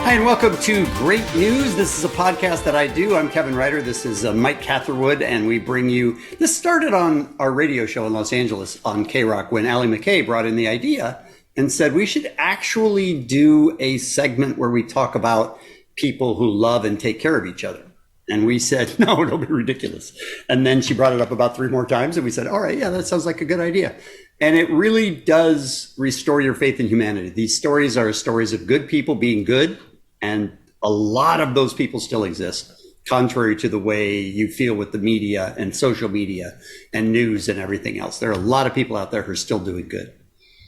Hi, and welcome to Great News. This is a podcast that I do. I'm Kevin Ryder. This is Mike Catherwood, and we bring you... This started on our radio show in Los Angeles on K-Rock when Allie McKay brought in the idea and said we should actually do a segment where we talk about people who love and take care of each other. And we said, no, don't be ridiculous. And then she brought it up about 3 more times, and we said, all right, yeah, that sounds like a good idea. And it really does restore your faith in humanity. These stories are stories of good people being good, and a lot of those people still exist, contrary to the way you feel with the media and social media and news and everything else. There are a lot of people out there who are still doing good.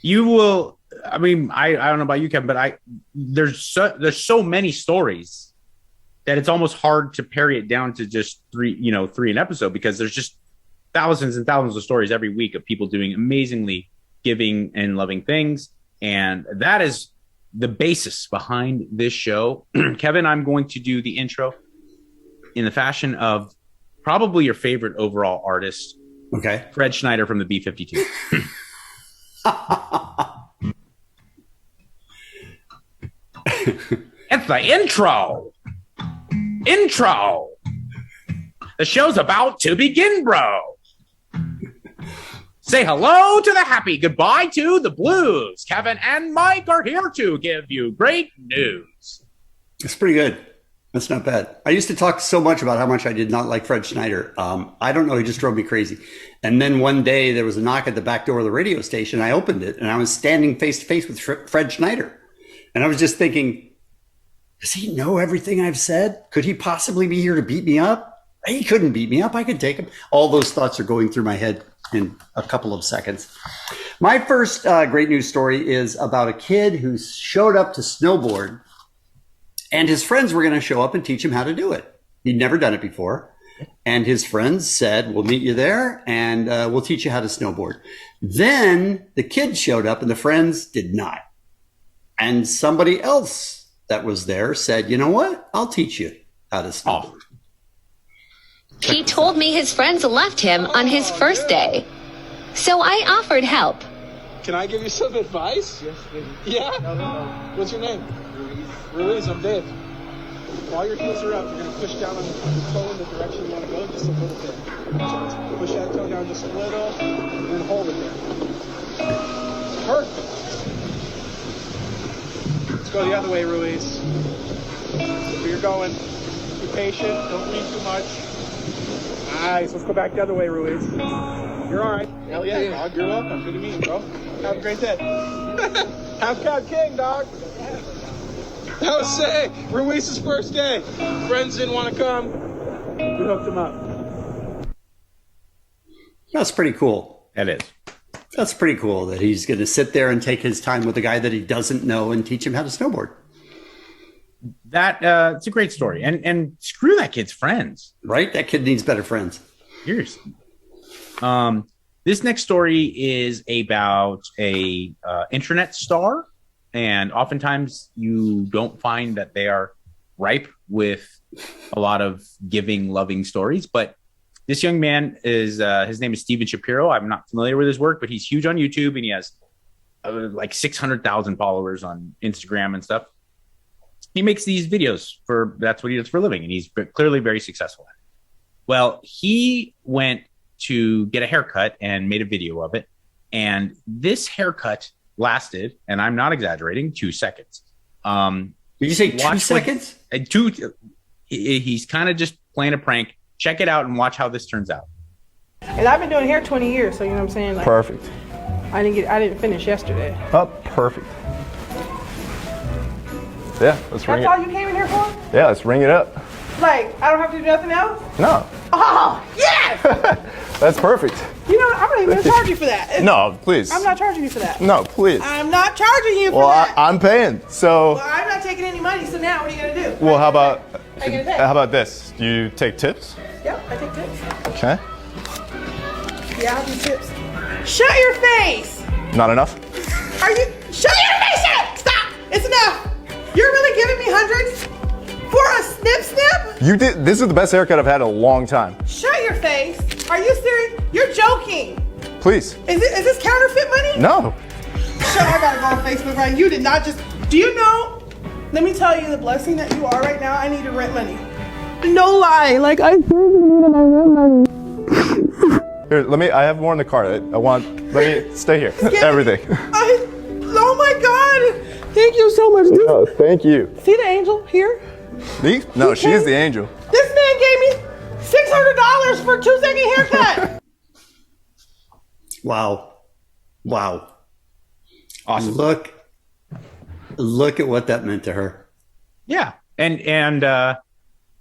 You will, I mean, I don't know about you, Kevin, but there's so many stories that it's almost hard to pare it down to just three an episode, because there's just thousands and thousands of stories every week of people doing amazingly giving and loving things. And that is the basis behind this show. Kevin, I'm going to do the intro in the fashion of probably your favorite overall artist. Okay. Fred Schneider from the B-52. It's the intro. The show's about to begin, bro. Say hello to the happy, goodbye to the blues. Kevin and Mike are here to give you great news. It's pretty good. That's not bad. I used to talk so much about how much I did not like Fred Schneider. I don't know. He just drove me crazy. And then one day there was a knock at the back door of the radio station. I opened it and I was standing face to face with Fred Schneider. And I was just thinking, does he know everything I've said? Could he possibly be here to beat me up? He couldn't beat me up. I could take him. All those thoughts are going through my head in a couple of seconds. My first great news story is about a kid who showed up to snowboard, and his friends were going to show up and teach him how to do it. He'd never done it before. And his friends said, we'll meet you there and we'll teach you how to snowboard. Then the kid showed up and the friends did not. And somebody else that was there said, you know what? I'll teach you how to snowboard. He told me his friends left him on his first day. So I offered help. Can I give you some advice? Yes, please. Yeah? No. What's your name? Ruiz. Ruiz, I'm Dave. While your heels are up, you're going to push down on your toe in the direction you want to go, just a little bit. So push that toe down just a little, and then hold it there. Perfect. Let's go the other way, Ruiz. Where you're going. Be patient. Don't lean too much. Nice. Let's go back the other way, Ruiz. You're all right. Hell yeah, dog. You're welcome. Good to meet you, bro. Have a great day. Half Cab King, dog. That was sick. Ruiz's first day. Friends didn't want to come. We hooked him up. That's pretty cool. That is. That's pretty cool that he's going to sit there and take his time with a guy that he doesn't know and teach him how to snowboard. It's a great story. And screw that kid's friends. Right? That kid needs better friends. Seriously. This next story is about a internet star, and oftentimes you don't find that they are ripe with a lot of giving, loving stories. But this young man is his name is Steven Shapiro. I'm not familiar with his work, but he's huge on YouTube, and he has like 600,000 followers on Instagram and stuff. He makes these videos that's what he does for a living, and he's clearly very successful at it. Well, he went to get a haircut and made a video of it. And this haircut lasted, and I'm not exaggerating, 2 seconds. Did you say 2 seconds? He's kind of just playing a prank. Check it out and watch how this turns out. And I've been doing hair 20 years, so you know what I'm saying? Like, Perfect. I didn't finish yesterday. Oh, perfect. Yeah, let's ring it. That's all you came in here for? Yeah, let's ring it up. Like, I don't have to do nothing else? No. Oh, yes! That's perfect. You know what? I'm not even going to charge you for that. No, please. I'm not charging you for that. No, please. I'm not charging you for Well, that. I'm paying, so. Well, I'm not taking any money, so now what are you going to do? Well, how about this? Do you take tips? Yep, I take tips. Okay. Yeah, I'll do tips. Shut your face! Not enough? Shut your face! Stop! It's enough! You're really giving me hundreds for a snip? You did. This is the best haircut I've had in a long time. Shut your face. Are you serious? You're joking. Please. Is this counterfeit money? No. Shut I gotta go on Facebook, right? You did not just, do you know let me tell you the blessing that you are right now. I need your rent money. No lie, like I needed my rent money. Here, I have more in the car. Let me stay here. Everything. Oh my God. Thank you so much. No, thank you. See the angel here? Me? No, she's the angel. This man gave me $600 for a 2-second haircut. Wow. Awesome. Look at what that meant to her. Yeah. And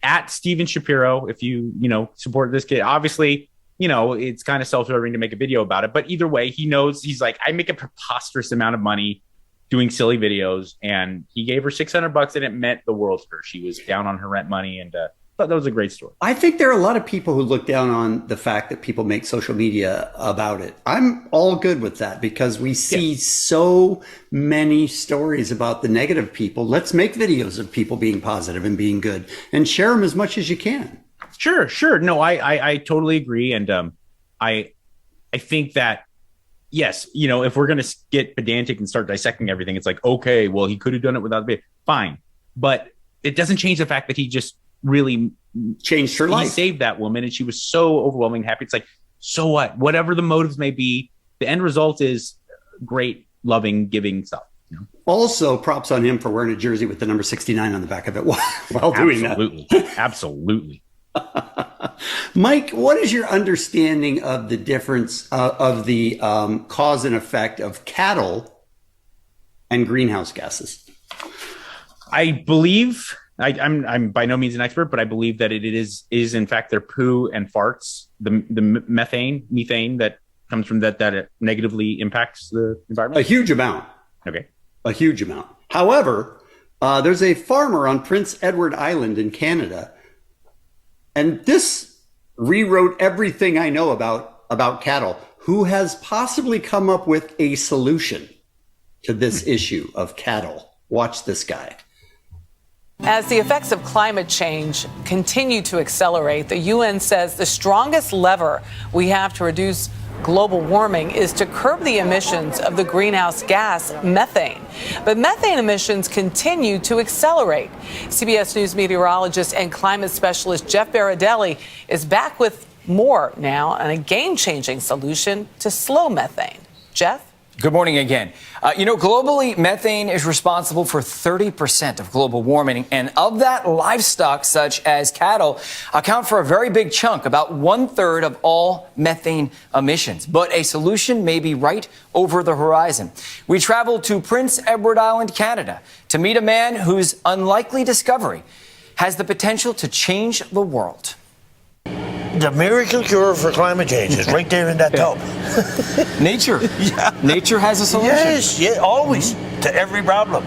at Steven Shapiro, if you support this kid, obviously, it's kind of self-serving to make a video about it. But either way, he knows, he's like, I make a preposterous amount of money doing silly videos. And he gave her $600 and it meant the world to her. She was down on her rent money and thought that was a great story. I think there are a lot of people who look down on the fact that people make social media about it. I'm all good with that because we see so many stories about the negative people. Let's make videos of people being positive and being good and share them as much as you can. Sure. No, I totally agree. And I think that, yes, if we're going to get pedantic and start dissecting everything, it's like, okay, well, he could have done it without the video. Fine. But it doesn't change the fact that he just really changed her life. He saved that woman and she was so overwhelmingly happy. It's like, so what? Whatever the motives may be, the end result is great, loving, giving stuff. Also, props on him for wearing a jersey with the number 69 on the back of it while doing that. Absolutely. Mike, what is your understanding of the difference of the cause and effect of cattle and greenhouse gases? I believe I'm by no means an expert, but I believe that it is in fact their poo and farts, the methane that comes from that it negatively impacts the environment. A huge amount. Okay. A huge amount. However, there's a farmer on Prince Edward Island in Canada, and this rewrote everything I know about cattle, who has possibly come up with a solution to this issue of cattle. Watch this guy. As the effects of climate change continue to accelerate, the UN says the strongest lever we have to reduce global warming is to curb the emissions of the greenhouse gas methane. But methane emissions continue to accelerate. CBS News meteorologist and climate specialist Jeff Baradelli is back with more now on a game-changing solution to slow methane. Jeff? Good morning again. Globally, methane is responsible for 30% of global warming. And of that, livestock, such as cattle, account for a very big chunk, about 1/3 of all methane emissions. But a solution may be right over the horizon. We traveled to Prince Edward Island, Canada, to meet a man whose unlikely discovery has the potential to change the world. The miracle cure for climate change is right there in that tub. Nature. Yeah. Nature has a solution. Yes, always. To every problem.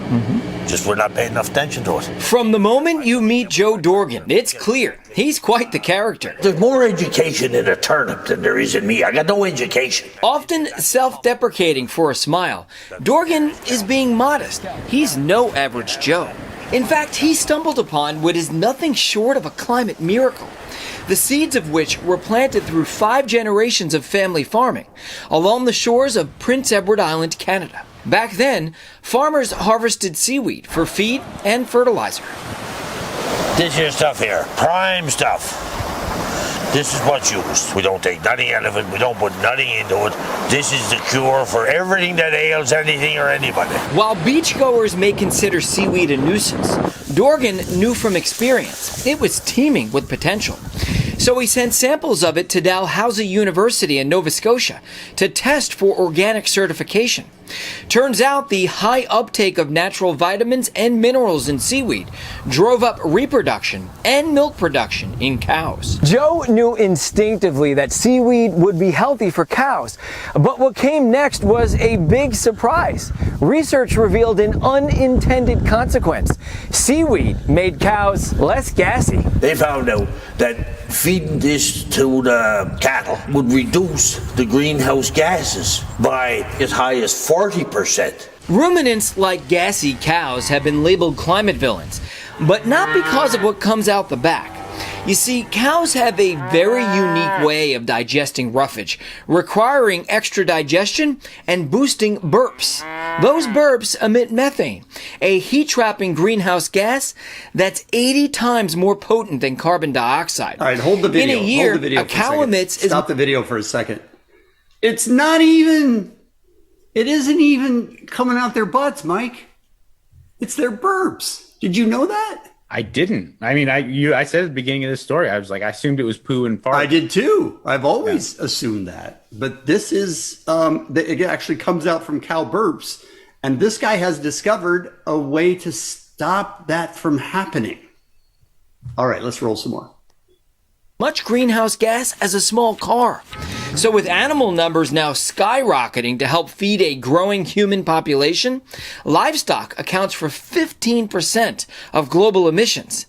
Just we're not paying enough attention to it. From the moment you meet Joe Dorgan, it's clear he's quite the character. There's more education in a turnip than there is in me. I got no education. Often self-deprecating for a smile, Dorgan is being modest. He's no average Joe. In fact, he stumbled upon what is nothing short of a climate miracle, the seeds of which were planted through 5 generations of family farming along the shores of Prince Edward Island, Canada. Back then, farmers harvested seaweed for feed and fertilizer. This here stuff here, prime stuff. This is what's used. We don't take nothing out of it. We don't put nothing into it. This is the cure for everything that ails anything or anybody. While beachgoers may consider seaweed a nuisance, Dorgan knew from experience it was teeming with potential. So he sent samples of it to Dalhousie University in Nova Scotia to test for organic certification. Turns out the high uptake of natural vitamins and minerals in seaweed drove up reproduction and milk production in cows. Joe knew instinctively that seaweed would be healthy for cows, but what came next was a big surprise. Research revealed an unintended consequence. Seaweed made cows less gassy. They found out that feeding this to the cattle would reduce the greenhouse gases by as high as 40%. Ruminants like gassy cows have been labeled climate villains, but not because of what comes out the back. You see, cows have a very unique way of digesting roughage, requiring extra digestion and boosting burps. Those burps emit methane, a heat-trapping greenhouse gas that's 80 times more potent than carbon dioxide. All right, hold the video. In a year, hold the video a cow emits... Stop the video for a second. It's not even... It isn't even coming out their butts, Mike. It's their burps. Did you know that? I didn't. I mean, I said at the beginning of this story, I was like, I assumed it was poo and fart. I did too. I've always assumed that. But this is, it actually comes out from cow burps. And this guy has discovered a way to stop that from happening. All right, let's roll some more. Much greenhouse gas as a small car. So with animal numbers now skyrocketing to help feed a growing human population, livestock accounts for 15% of global emissions.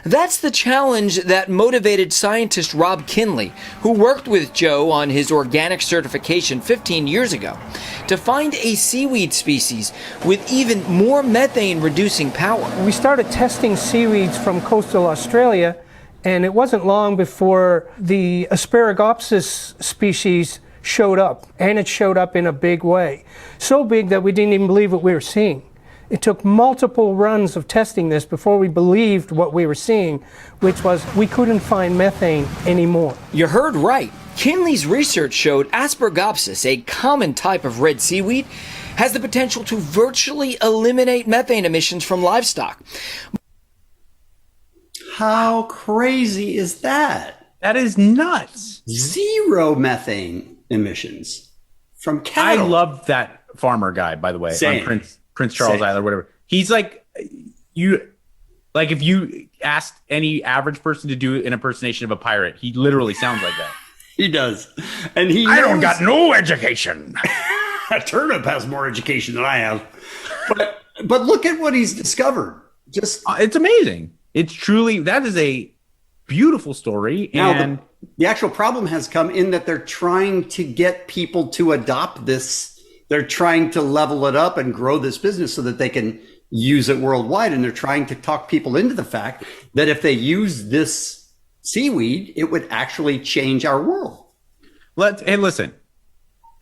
That's the challenge that motivated scientist Rob Kinley, who worked with Joe on his organic certification 15 years ago, to find a seaweed species with even more methane-reducing power. We started testing seaweeds from coastal Australia, and it wasn't long before the Asparagopsis species showed up, and it showed up in a big way. So big that we didn't even believe what we were seeing. It took multiple runs of testing this before we believed what we were seeing, which was we couldn't find methane anymore. You heard right. Kinley's research showed Asparagopsis, a common type of red seaweed, has the potential to virtually eliminate methane emissions from livestock. How crazy is that? That is nuts. 0 methane emissions from cattle. I love that farmer guy, by the way, Same. on Prince Charles Same. Island, whatever. He's like, if you asked any average person to do an impersonation of a pirate, he literally sounds like that. He does. And I don't got no education. A turnip has more education than I have. But look at what he's discovered. It's amazing. It's truly, that is a beautiful story. Now, And the actual problem has come in that they're trying to get people to adopt this. They're trying to level it up and grow this business so that they can use it worldwide. And they're trying to talk people into the fact that if they use this seaweed, it would actually change our world. Hey, listen,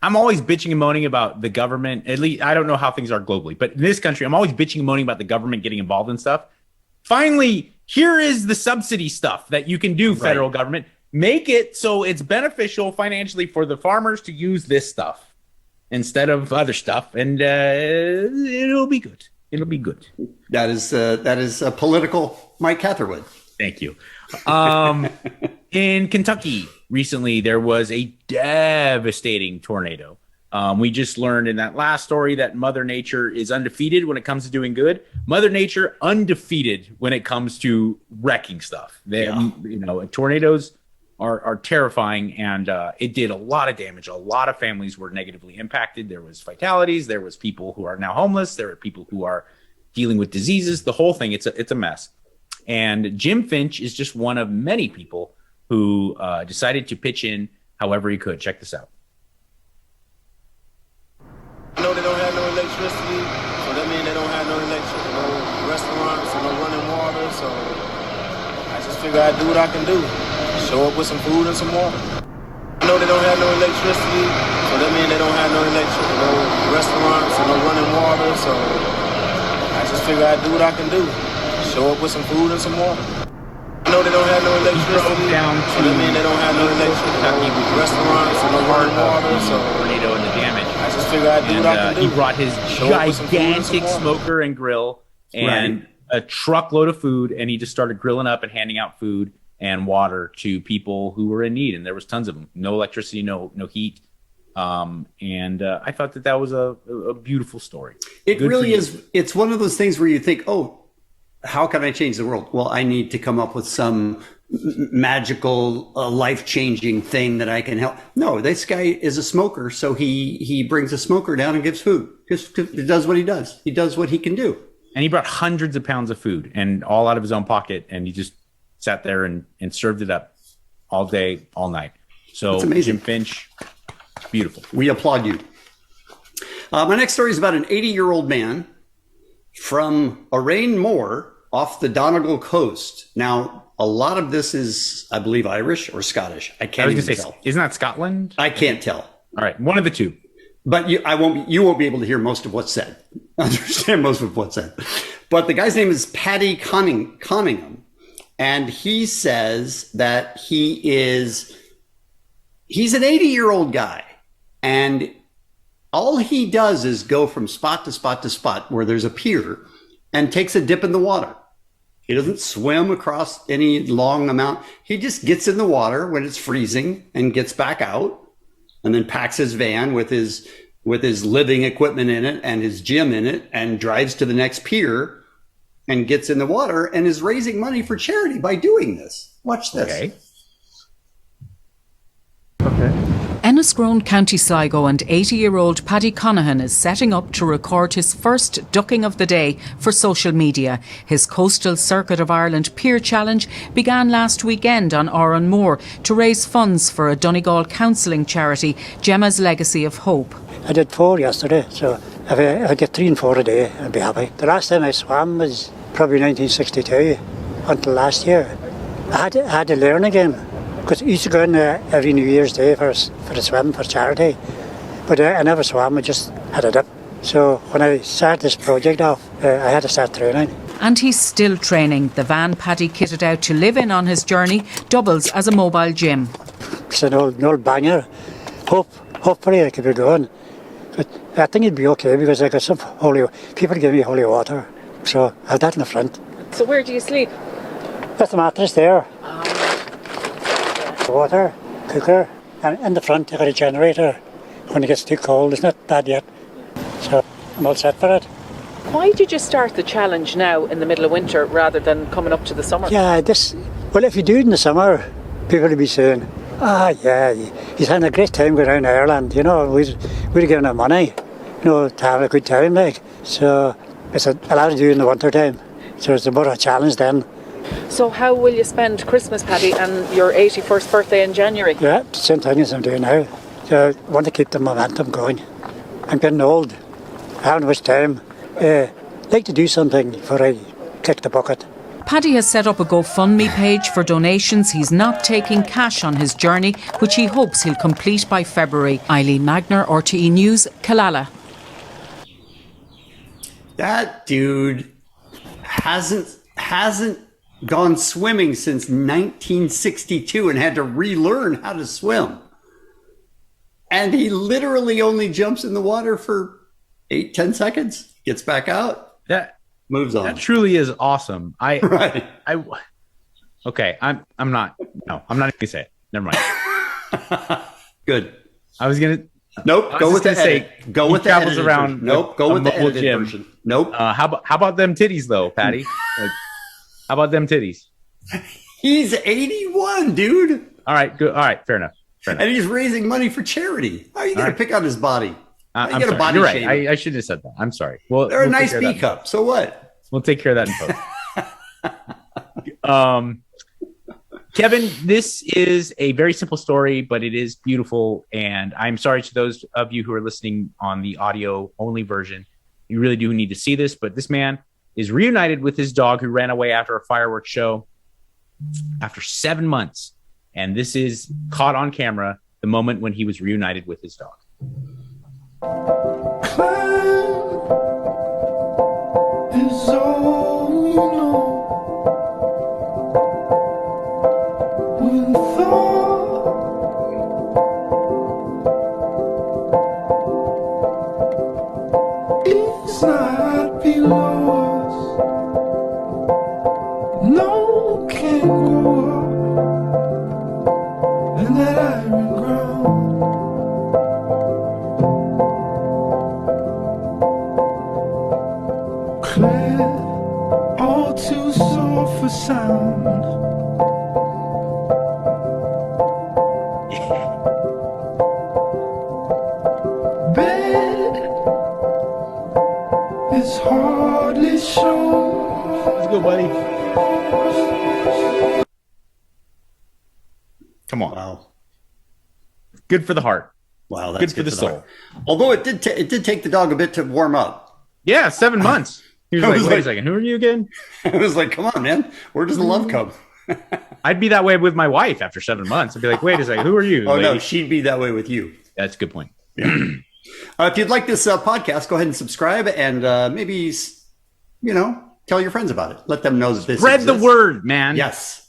I'm always bitching and moaning about the government. At least I don't know how things are globally, but in this country, I'm always bitching and moaning about the government getting involved in stuff. Finally, here is the subsidy stuff that you can do, federal government. Make it so it's beneficial financially for the farmers to use this stuff instead of other stuff, and it'll be good. It'll be good. That is a political Mike Catherwood. Thank you. In Kentucky recently, there was a devastating tornado. We just learned in that last story that Mother Nature is undefeated when it comes to doing good. Mother Nature undefeated when it comes to wrecking stuff. Tornadoes are terrifying, and it did a lot of damage. A lot of families were negatively impacted. There was fatalities. There was people who are now homeless. There are people who are dealing with diseases. The whole thing, it's a mess. And Jim Finch is just one of many people who decided to pitch in however he could. Check this out. I know they don't have no electricity, so that means they don't have no electricity, no restaurants, and no running water, so I just figure I'd do what I can do. Show up with some food and some water. I know they don't have no electricity, so that means they don't have no electricity, no restaurants, and no running water, so I just figure I'd do what I can do. Show up with some food and some water. I know they don't have no electricity, down so that means they don't have no electricity, no restaurants, and no running water, so tornado and the damage. I just figure I'd do what I can do. He brought his gigantic smoker and grill and a truckload of food, and he just started grilling up and handing out food and water to people who were in need, and there was tons of them. No electricity, no heat, and I thought that was a beautiful story. It really is. It's one of those things where you think, oh, how can I change the world? Well, I need to come up with some magical, life-changing thing that I can help. No, this guy is a smoker, so he brings a smoker down and gives food. Just does what he does. He does what he can do. And he brought hundreds of pounds of food, and all out of his own pocket, and he just sat there and served it up all day, all night. So that's amazing. Jim Finch, beautiful. We applaud you. My next story is about an 80-year-old man from Arain Moor off the Donegal coast. Now, a lot of this is, I believe, Irish or Scottish. I can't even tell. Isn't that Scotland? I can't tell. All right, one of the two. but you won't be able to hear most of what's said. Understand most of what's said. But the guy's name is Paddy Conningham, and he says that he's an 80-year-old guy, and all he does is go from spot to spot to spot where there's a pier and takes a dip in the water. He doesn't swim across any long amount. He just gets in the water when it's freezing and gets back out, and then packs his van with his living equipment in it and his gym in it and drives to the next pier and gets in the water and is raising money for charity by doing this. Watch this. Okay. Enniscrone, County Sligo, and 80-year-old Paddy Conaghan is setting up to record his first ducking of the day for social media. His Coastal Circuit of Ireland Pier Challenge began last weekend on Oran Moor to raise funds for a Donegal counselling charity, Gemma's Legacy of Hope. I did 4 yesterday, so if I get 3 and 4 a day, I'd be happy. The last time I swam was probably 1962, until last year. I had to learn again. Because I used to go in every New Year's Day for a swim for charity. But I never swam, I just had a dip. So when I started this project off, I had to start training. And he's still training. The van Paddy kitted out to live in on his journey doubles as a mobile gym. It's an old banger. Hopefully I could be going. But I think it'd be okay because I got some people give me holy water. So I have that in the front. So where do you sleep? That's the mattress there. Water, cooker, and in the front I got a generator. When it gets too cold, it's not bad yet. So I'm all set for it. Why did you start the challenge now in the middle of winter rather than coming up to the summer? Yeah, well, if you do it in the summer, people will be saying, yeah, he's having a great time going around Ireland, we're giving him money, to have a good time, like. So it's allowed to do it in the winter time. So it's more of a challenge then. So how will you spend Christmas, Paddy, and your 81st birthday in January? Yeah, the same thing as I'm doing now. So I want to keep the momentum going. I'm getting old. I haven't much time. I'd like to do something before I kick the bucket. Paddy has set up a GoFundMe page for donations. He's not taking cash on his journey, which he hopes he'll complete by February. Eileen Magner, RTE News, Killala. That dude hasn't gone swimming since 1962 and had to relearn how to swim. And he literally only jumps in the water for 8-10 seconds, gets back out, moves on. That truly is awesome. Right. Okay, I'm not gonna say it. Never mind. Good. I was gonna. Nope. Go with the edit. Go with the travels edited around. version. Nope. Go with the edited gym. version. Nope. How about them titties though, Paddy? How about them titties? He's 81, dude. All right. Good. All right. Fair enough. And he's raising money for charity. How are you going to pick on his body? I'm sorry. You're right. I should have said that. I'm sorry. Well, they're a nice B cup. So what? We'll take care of that in post. Kevin, this is a very simple story, but it is beautiful. And I'm sorry to those of you who are listening on the audio only version. You really do need to see this. But this man is reunited with his dog who ran away after a fireworks show after 7 months. And this is caught on camera, the moment when he was reunited with his dog. Is all you know. When thought is not be lost, no can go up, and that iron ground. Clear, all too soft for sound. Bed is hardly shown. Let's go, buddy. Come on. Wow. Good for the heart. Wow, that's good for the soul. heart. Although it did take the dog a bit to warm up. Yeah, 7 months. He was like, wait a second, who are you again? I was like, come on, man. Where does the love come? I'd be that way with my wife after 7 months. I'd be like, wait a second, who are you? Oh, lady? no, she'd be that way with you. That's a good point. Yeah. If you'd like this podcast, go ahead and subscribe and maybe, tell your friends about it. Let them know that this Spread exists. the word, man. Yes.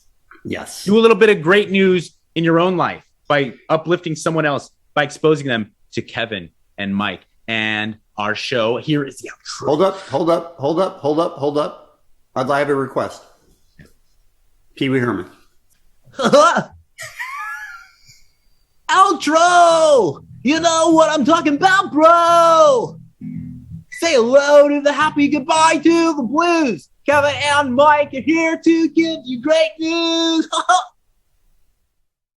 Do a little bit of great news in your own life by uplifting someone else, by exposing them to Kevin and Mike and our show. Here is the outro. Hold up. I have a request. Pee Wee Herman. Outro! You know what I'm talking about, bro! Say hello to the happy, goodbye to the blues. Kevin and Mike are here to give you great news.